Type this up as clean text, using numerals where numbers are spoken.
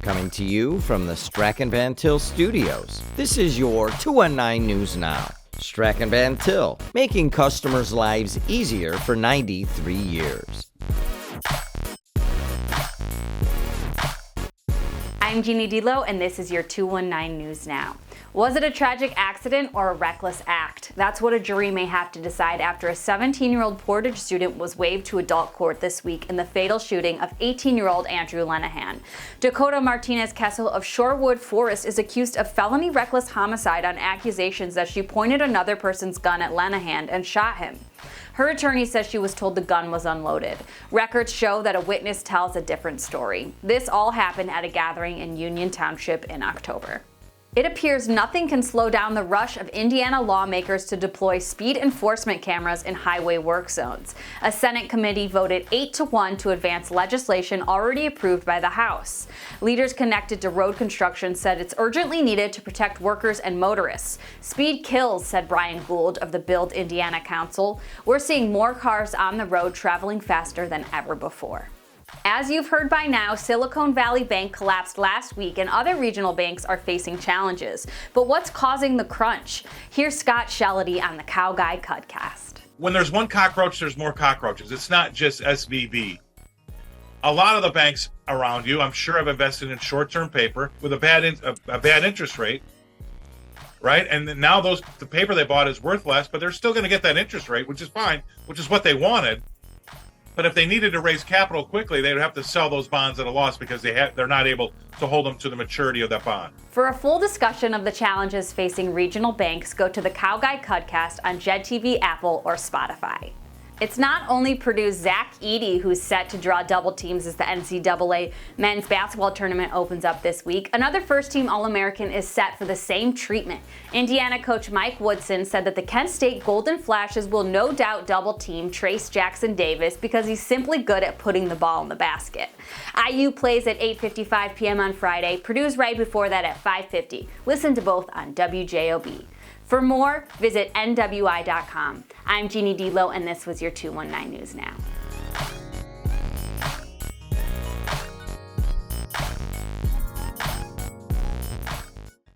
coming to you from the Strachan Van Til studios. This is your 219 News Now. Strachan Van Til, making customers' lives easier for 93 years. I'm Jeannie Delo, and this is your 219 News Now. Was it a tragic accident or a reckless act? That's what a jury may have to decide after a 17-year-old Portage student was waived to adult court this week in the fatal shooting of 18-year-old Andrew Lenahan. Dakota Martinez-Kessel of Shorewood Forest is accused of felony reckless homicide on accusations that she pointed another person's gun at Lenahan and shot him. Her attorney says she was told the gun was unloaded. Records show that a witness tells a different story. This all happened at a gathering in Union Township in October. It appears nothing can slow down the rush of Indiana lawmakers to deploy speed enforcement cameras in highway work zones. A Senate committee voted 8-1 to advance legislation already approved by the House. Leaders connected to road construction said it's urgently needed to protect workers and motorists. Speed kills, said Brian Gould of the Build Indiana Council. We're seeing more cars on the road traveling faster than ever before. As you've heard by now, Silicon Valley Bank collapsed last week and other regional banks are facing challenges. But what's causing the crunch? Here's Scott Shellady on the Cow Guy Cudcast. When there's one cockroach, there's more cockroaches. It's not just SVB. A lot of the banks around you, I'm sure, have invested in short-term paper with a bad interest rate, right? And now the paper they bought is worth less, but they're still going to get that interest rate, which is fine, which is what they wanted. But if they needed to raise capital quickly, they would have to sell those bonds at a loss because they're not able to hold them to the maturity of that bond. For a full discussion of the challenges facing regional banks, go to the Cow Guy Cudcast on jed-tv, Apple, or Spotify. It's not only Purdue's Zach Edey who's set to draw double teams as the NCAA men's basketball tournament opens up this week. Another first-team All-American is set for the same treatment. Indiana coach Mike Woodson said that the Kent State Golden Flashes will no doubt double team Trace Jackson Davis because he's simply good at putting the ball in the basket. IU plays at 8:55 p.m. on Friday. Purdue's right before that at 5:50. Listen to both on WJOB. For more, visit nwi.com. I'm Jeannie Delo, and this was your 219 News Now.